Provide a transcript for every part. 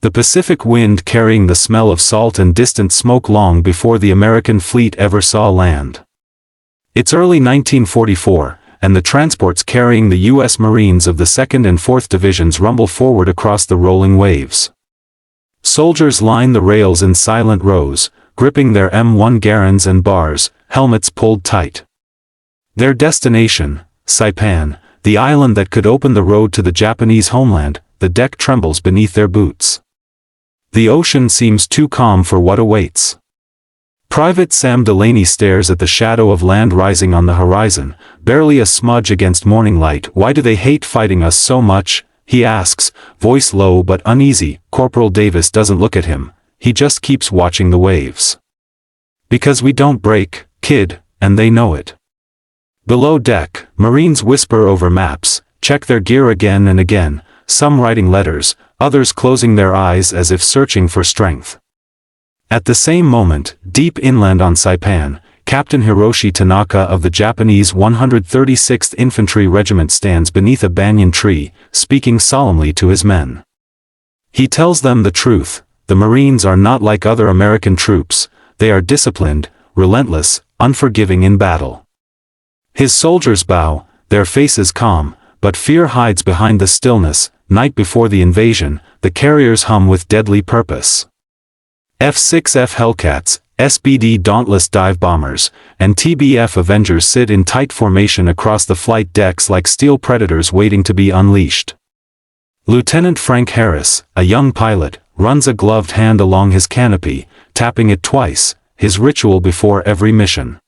the Pacific wind carrying the smell of salt and distant smoke long before the American fleet ever saw land. It's early 1944, and the transports carrying the U.S. Marines of the 2nd and 4th Divisions rumble forward across the rolling waves. Soldiers line the rails in silent rows, gripping their M1 Garands and bars, helmets pulled tight. Their destination, Saipan, the island that could open the road to the Japanese homeland, the deck trembles beneath their boots. The ocean seems too calm for what awaits. Private Sam Delaney stares at the shadow of land rising on the horizon, barely a smudge against morning light. "Why do they hate fighting us so much?" he asks, voice low but uneasy. Corporal Davis doesn't look at him, he just keeps watching the waves. "Because we don't break, kid, and they know it." Below deck, Marines whisper over maps, check their gear again and again, some writing letters, others closing their eyes as if searching for strength. At the same moment, deep inland on Saipan, Captain Hiroshi Tanaka of the Japanese 136th Infantry Regiment stands beneath a banyan tree, speaking solemnly to his men. He tells them the truth: the Marines are not like other American troops, they are disciplined, relentless, unforgiving in battle. His soldiers bow, their faces calm, but fear hides behind the stillness. Night before the invasion, the carriers hum with deadly purpose. F-6F Hellcats, SBD Dauntless dive bombers, and TBF Avengers sit in tight formation across the flight decks like steel predators waiting to be unleashed. Lieutenant Frank Harris, a young pilot, runs a gloved hand along his canopy, tapping it twice, his ritual before every mission.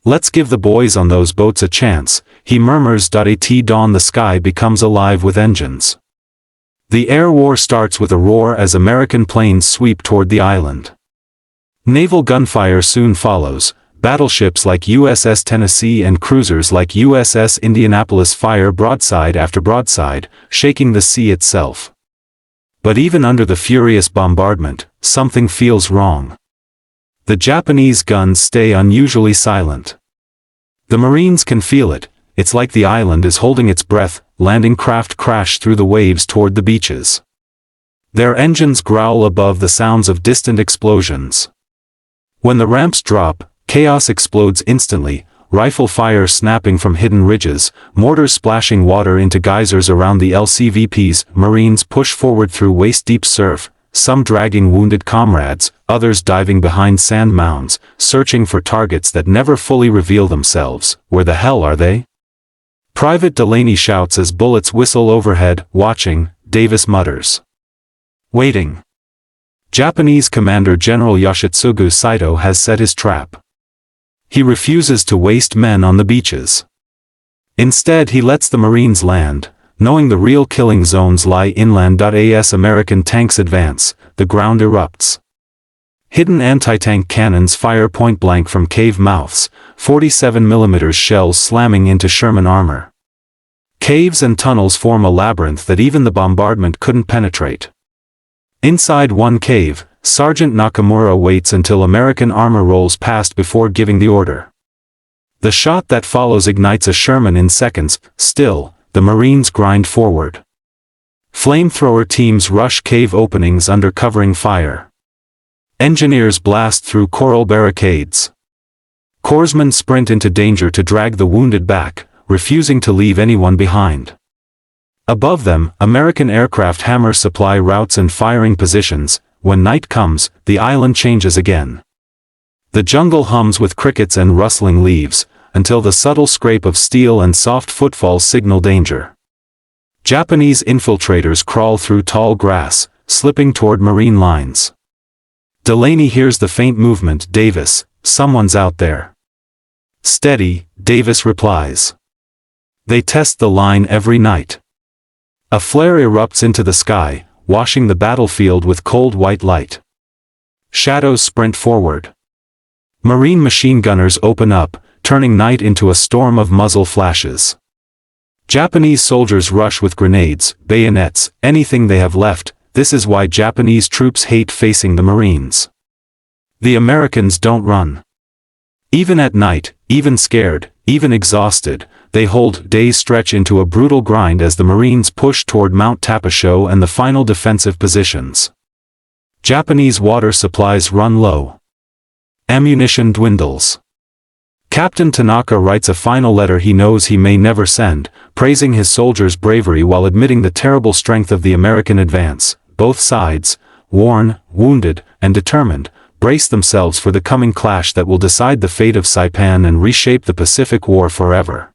"Let's give the boys on those boats a chance," he murmurs. At dawn the sky becomes alive with engines. The air war starts with a roar as American planes sweep toward the island. Naval gunfire soon follows, battleships like USS Tennessee and cruisers like USS Indianapolis fire broadside after broadside, shaking the sea itself. But even under the furious bombardment, something feels wrong. The Japanese guns stay unusually silent. The Marines can feel it, it's like the island is holding its breath. Landing craft crash through the waves toward the beaches. Their engines growl above the sounds of distant explosions. When the ramps drop, chaos explodes instantly, rifle fire snapping from hidden ridges, mortars splashing water into geysers around the LCVPs. Marines push forward through waist-deep surf, some dragging wounded comrades, others diving behind sand mounds, searching for targets that never fully reveal themselves. Where the hell are they? Private Delaney shouts as bullets whistle overhead. "Watching," Davis mutters. "Waiting." Japanese Commander General Yoshitsugu Saito has set his trap. He refuses to waste men on the beaches. Instead he lets the Marines land, knowing the real killing zones lie inland. As American tanks advance, the ground erupts. Hidden anti-tank cannons fire point-blank from cave mouths, 47mm shells slamming into Sherman armor. Caves and tunnels form a labyrinth that even the bombardment couldn't penetrate. Inside one cave, Sergeant Nakamura waits until American armor rolls past before giving the order. The shot that follows ignites a Sherman in seconds. Still, the Marines grind forward. Flamethrower teams rush cave openings under covering fire. Engineers blast through coral barricades. Corpsmen sprint into danger to drag the wounded back, refusing to leave anyone behind. Above them, American aircraft hammer supply routes and firing positions. When night comes, the island changes again. The jungle hums with crickets and rustling leaves, until the subtle scrape of steel and soft footfalls signal danger. Japanese infiltrators crawl through tall grass, slipping toward Marine lines. Delaney hears the faint movement. "Davis, someone's out there." "Steady," Davis replies. They test the line every night. A flare erupts into the sky, washing the battlefield with cold white light. Shadows sprint forward. Marine machine gunners open up, turning night into a storm of muzzle flashes. Japanese soldiers rush with grenades, bayonets, anything they have left. This is why Japanese troops hate facing the Marines. The Americans don't run. Even at night, even scared, even exhausted, they hold. Days stretch into a brutal grind as the Marines push toward Mount Tapasho and the final defensive positions. Japanese water supplies run low. Ammunition dwindles. Captain Tanaka writes a final letter he knows he may never send, praising his soldiers' bravery while admitting the terrible strength of the American advance. Both sides, worn, wounded, and determined, brace themselves for the coming clash that will decide the fate of Saipan and reshape the Pacific War forever.